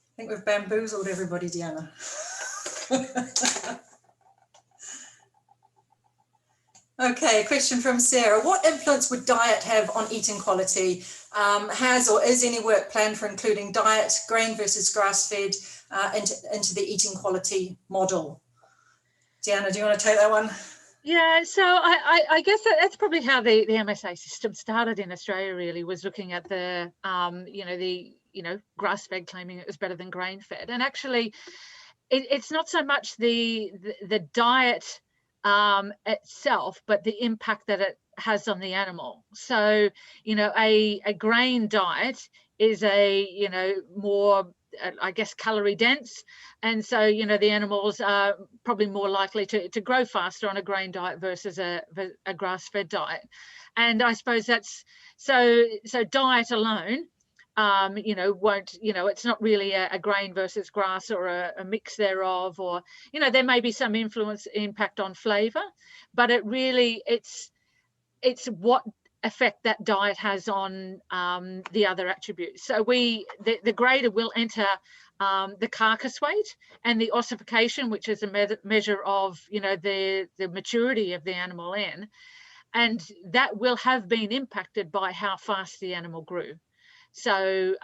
Speaker 1: I think we've bamboozled everybody, Deanna. Okay, question from Sarah. What influence would diet have on eating quality? Has or is any work planned for including diet, grain versus grass-fed, into the eating quality model? Deanna, do you want to take that one?
Speaker 2: Yeah, so I guess that's probably how the MSA system started in Australia, really, was looking at the, grass-fed, claiming it was better than grain-fed. And actually, it's not so much the diet itself, but the impact that it has on the animal. So, you know, a grain diet is more, I guess, calorie dense, and so, you know, the animals are probably more likely to grow faster on a grain diet versus a grass-fed diet. And I suppose that's so diet alone won't, it's not really a grain versus grass or a mix thereof, or, there may be some impact on flavor, but it really, it's what effect that diet has on the other attributes. So the grader will enter the carcass weight and the ossification, which is a measure of, the maturity of the animal in, and that will have been impacted by how fast the animal grew. So,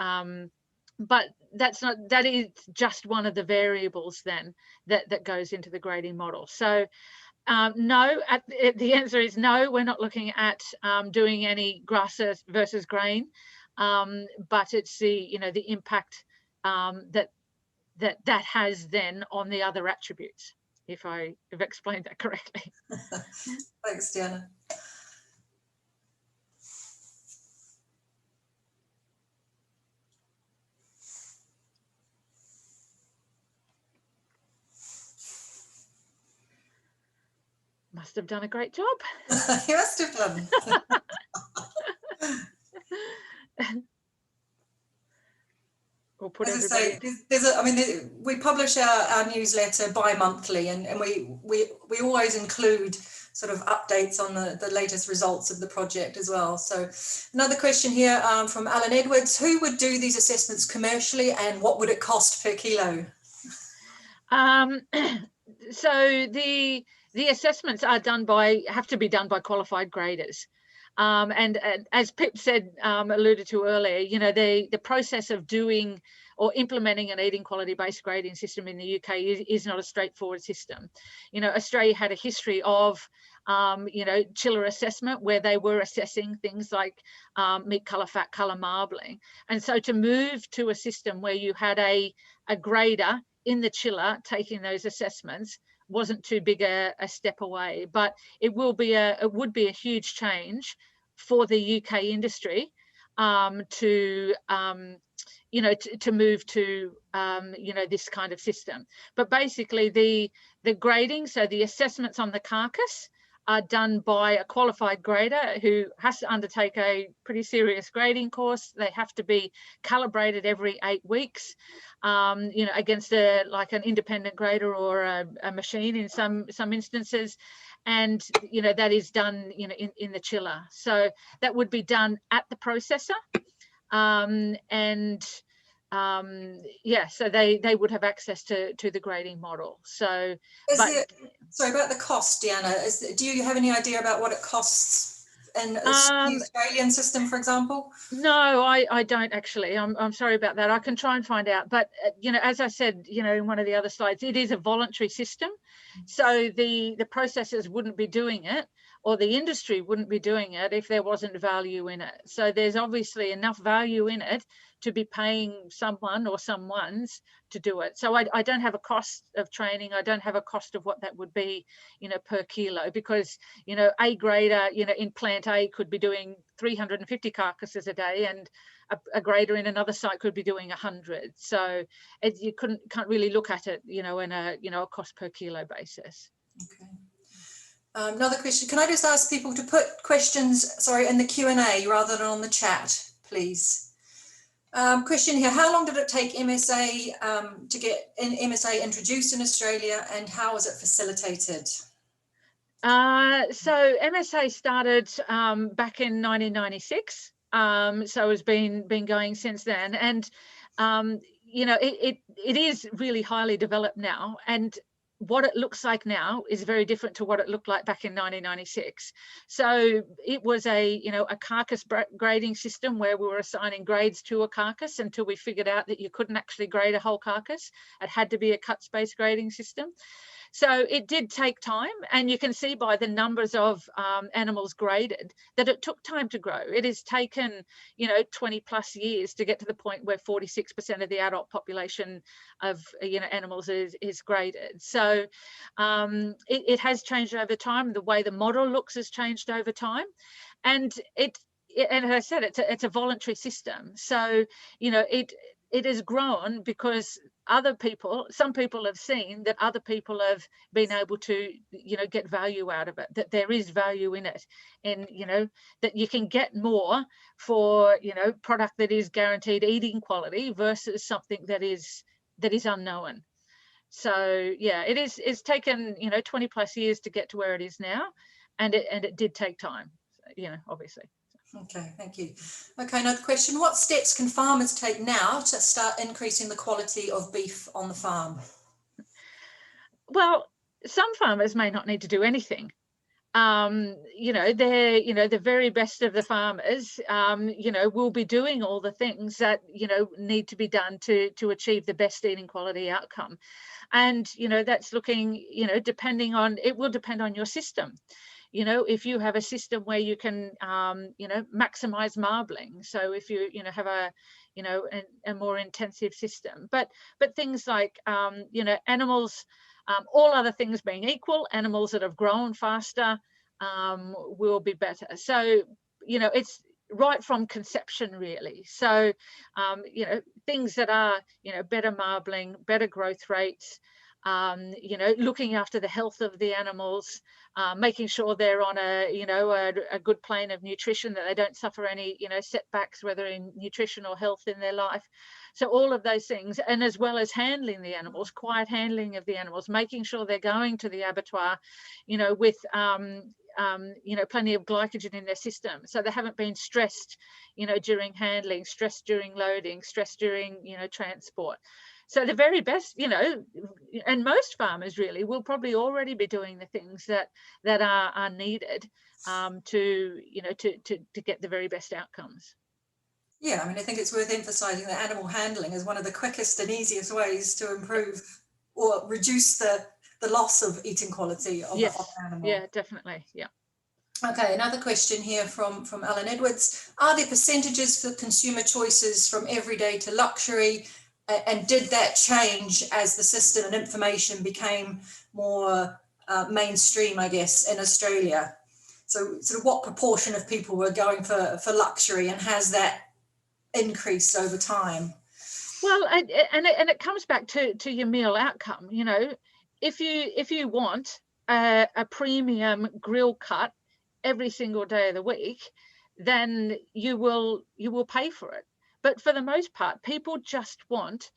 Speaker 2: but that is just one of the variables then that goes into the grading model. So no, the answer is no, we're not looking at doing any grass versus grain, but it's the impact that has then on the other attributes, if I have explained that correctly.
Speaker 1: Thanks, Deanna.
Speaker 2: Must have done a great job.
Speaker 1: You must have done.
Speaker 2: We'll put
Speaker 1: As I say, we publish our newsletter bi-monthly, and we always include sort of updates on the latest results of the project as well. So another question here from Alan Edwards: who would do these assessments commercially, and what would it cost per kilo?
Speaker 2: So the assessments are have to be done by qualified graders. And as Pip said, alluded to earlier, the process of doing or implementing an eating quality-based grading system in the UK is not a straightforward system. Australia had a history of, chiller assessment, where they were assessing things like meat colour, fat colour, marbling. And so to move to a system where you had a grader in the chiller taking those assessments wasn't too big a step away, but it would be a huge change for the UK industry to move to this kind of system. But basically the grading, so the assessments on the carcass, are done by a qualified grader who has to undertake a pretty serious grading course. They have to be calibrated every 8 weeks, against like an independent grader or a machine in some instances. And, that is done, in the chiller. So that would be done at the processor. So they would have access to the grading model. So,
Speaker 1: sorry about the cost, Deanna. Do you have any idea about what it costs in the Australian system, for example?
Speaker 2: No, I don't actually. I'm sorry about that. I can try and find out. But as I said, in one of the other slides, it is a voluntary system. So the processors wouldn't be doing it. or the industry wouldn't be doing it if there wasn't value in it. So there's obviously enough value in it to be paying someone or someone's to do it. So I don't have a cost of training. I don't have a cost of what that would be, per kilo, because, a grader, in plant A could be doing 350 carcasses a day, and a grader in another site could be doing 100. So you can't really look at it, in a cost per kilo basis.
Speaker 1: Okay. Another question. Can I just ask people to put questions, in the Q&A rather than on the chat, please? Question here, how long did it take MSA to get MSA introduced in Australia, and how was it facilitated?
Speaker 2: So MSA started back in 1996. So it's been going since then. And, it is really highly developed now. And what it looks like now is very different to what it looked like back in 1996. So it was a carcass grading system where we were assigning grades to a carcass until we figured out that you couldn't actually grade a whole carcass. It had to be a cut space grading system. So it did take time, and you can see by the numbers of animals graded that it took time to grow. It has taken, 20 plus years to get to the point where 46% of the adult population of, animals is graded. So it has changed over time. The way the model looks has changed over time. And and as I said, it's a voluntary system. So, it has grown because some people have seen that other people have been able to, get value out of it, that there is value in it, and, that you can get more for, product that is guaranteed eating quality versus something that is unknown. So, yeah, it's taken, 20 plus years to get to where it is now, and it did take time, obviously.
Speaker 1: Okay, thank you. Okay, another question. What steps can farmers take now to start increasing the quality of beef on the farm?
Speaker 2: Well, some farmers may not need to do anything. They're, the very best of the farmers, will be doing all the things that, need to be done to achieve the best eating quality outcome. And, that's looking, it will depend on your system. If you have a system where you can, maximize marbling. So if you, have a more intensive system, but things like, animals, all other things being equal, animals that have grown faster will be better. So, it's right from conception, really. So, things that are, better marbling, better growth rates, looking after the health of the animals, making sure they're on a good plane of nutrition, that they don't suffer any, setbacks, whether in nutrition or health in their life. So all of those things, and as well as handling the animals, quiet handling of the animals, making sure they're going to the abattoir, with plenty of glycogen in their system, so they haven't been stressed, during handling, stressed during loading, stressed during, transport. So the very best, and most farmers really will probably already be doing the things that are needed to get the very best outcomes.
Speaker 1: Yeah, I mean, I think it's worth emphasising that animal handling is one of the quickest and easiest ways to improve or reduce the loss of eating quality of the animal.
Speaker 2: Yeah, definitely. Yeah.
Speaker 1: Okay, another question here from Alan Edwards. Are there percentages for consumer choices from everyday to luxury? And did that change as the system and information became more mainstream, I guess, in Australia? So sort of what proportion of people were going for luxury, and has that increased over time?
Speaker 2: Well, and it comes back to your meal outcome. If you want a premium grill cut every single day of the week, then you will pay for it. But for the most part, people just want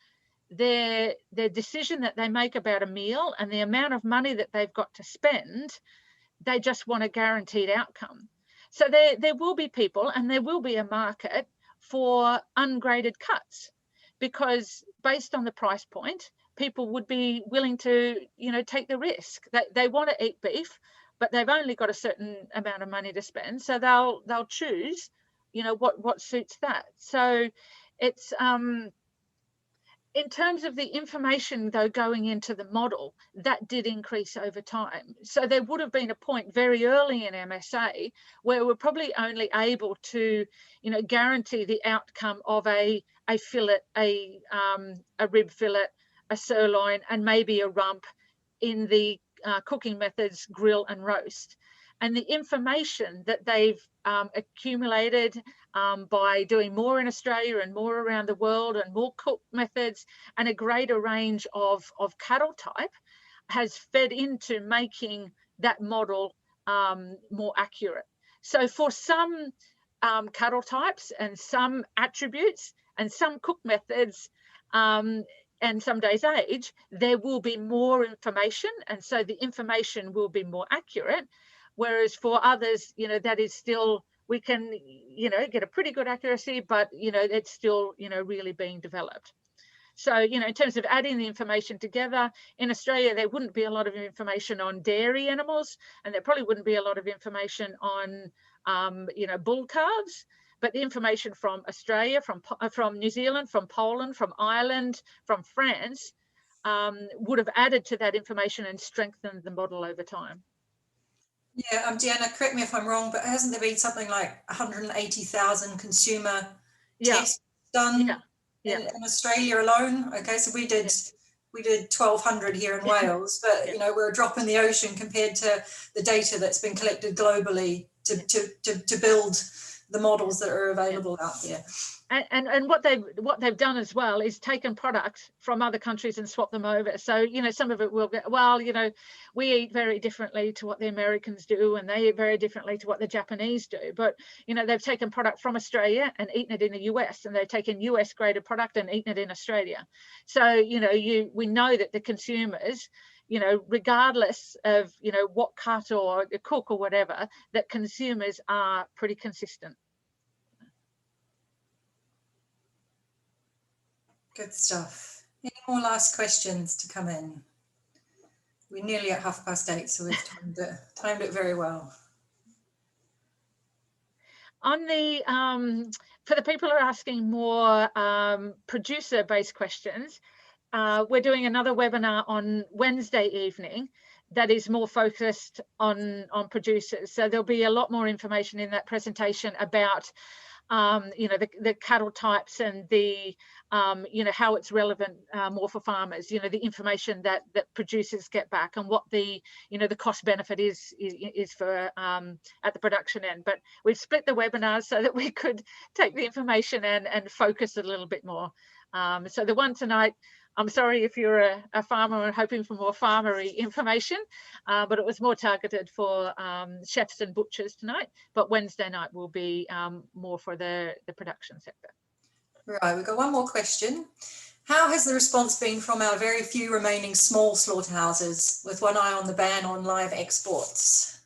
Speaker 2: their decision that they make about a meal and the amount of money that they've got to spend. They just want a guaranteed outcome. So there will be people, and there will be a market for ungraded cuts, because based on the price point, people would be willing to, take the risk. They want to eat beef, but they've only got a certain amount of money to spend, so they'll choose, what suits that. So it's in terms of the information, though, going into the model, that did increase over time. So there would have been a point very early in MSA where we're probably only able to, guarantee the outcome of a fillet, a rib fillet, a sirloin, and maybe a rump in the cooking methods grill and roast. And the information that they've accumulated by doing more in Australia and more around the world and more cook methods and a greater range of cattle type has fed into making that model more accurate. So for some cattle types and some attributes and some cook methods and some days age, there will be more information, and so the information will be more accurate. Whereas for others, that is still, we can, get a pretty good accuracy, but, it's still, really being developed. So, in terms of adding the information together, in Australia, there wouldn't be a lot of information on dairy animals, and there probably wouldn't be a lot of information on, bull calves. But the information from Australia, from New Zealand, from Poland, from Ireland, from France, would have added to that information and strengthened the model over time.
Speaker 1: Yeah, Deanna, correct me if I'm wrong, but hasn't there been something like 180,000 consumer tests done in Australia alone? Okay, so we did 1,200 here in Wales, but we're a drop in the ocean compared to the data that's been collected globally to build the models that are available out there.
Speaker 2: And what they've done as well is taken products from other countries and swapped them over. So, some of it will get, we eat very differently to what the Americans do, and they eat very differently to what the Japanese do. But, they've taken product from Australia and eaten it in the US, and they've taken US graded product and eaten it in Australia. So, we know that the consumers, regardless of, what cut or cook or whatever, that consumers are pretty consistent.
Speaker 1: Good stuff. Any more last questions to come in? We're nearly at 8:30, so we've timed it very well.
Speaker 2: On the for the people who are asking more producer-based questions, we're doing another webinar on Wednesday evening that is more focused on producers. So there'll be a lot more information in that presentation about the cattle types and the how it's relevant more for farmers, the information that producers get back and what the the cost benefit is for at the production end. But we've split the webinars so that we could take the information and focus a little bit more. So the one tonight, I'm sorry if you're a farmer and hoping for more farmery information, but it was more targeted for chefs and butchers tonight. But Wednesday night will be more for the production sector.
Speaker 1: Right, we've got one more question. How has the response been from our very few remaining small slaughterhouses, with one eye on the ban on live exports?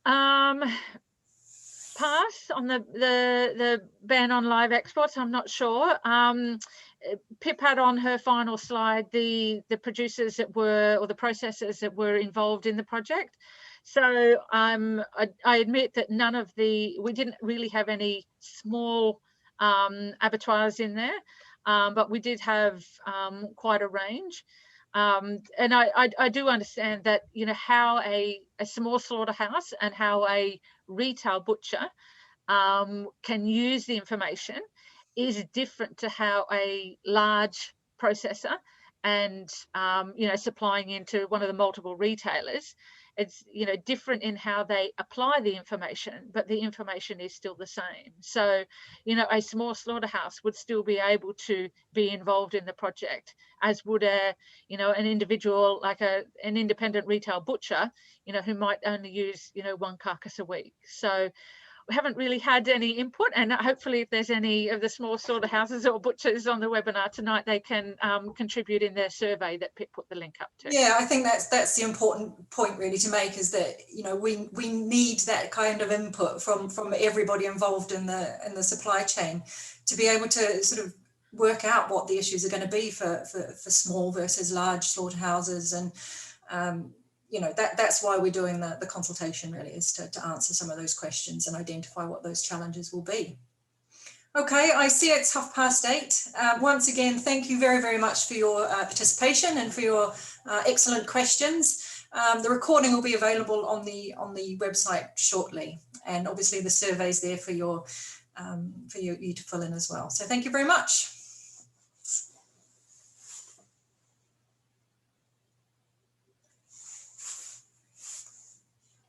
Speaker 2: Pass on the ban on live exports, I'm not sure. Pip had on her final slide the producers that were, or the processors that were involved in the project. So I admit that we didn't really have any small abattoirs in there, but we did have quite a range. And I do understand that, how a small slaughterhouse and how a retail butcher can use the information is different to how a large processor and, supplying into one of the multiple retailers. It's, different in how they apply the information, but the information is still the same. So, a small slaughterhouse would still be able to be involved in the project, as would an individual, like an independent retail butcher, who might only use, one carcass a week. So we haven't really had any input, and hopefully if there's any of the small slaughterhouses or butchers on the webinar tonight, they can contribute in their survey that Pip put the link up to.
Speaker 1: Yeah, I think that's the important point really to make, is that we need that kind of input from everybody involved in the supply chain to be able to sort of work out what the issues are going to be for small versus large slaughterhouses. And that's why we're doing the consultation, really, is to answer some of those questions and identify what those challenges will be. Okay, I see it's 8:30. Once again, thank you very, very much for your participation and for your excellent questions. The recording will be available on the website shortly, and obviously the survey's there for you to fill in as well. So thank you very much.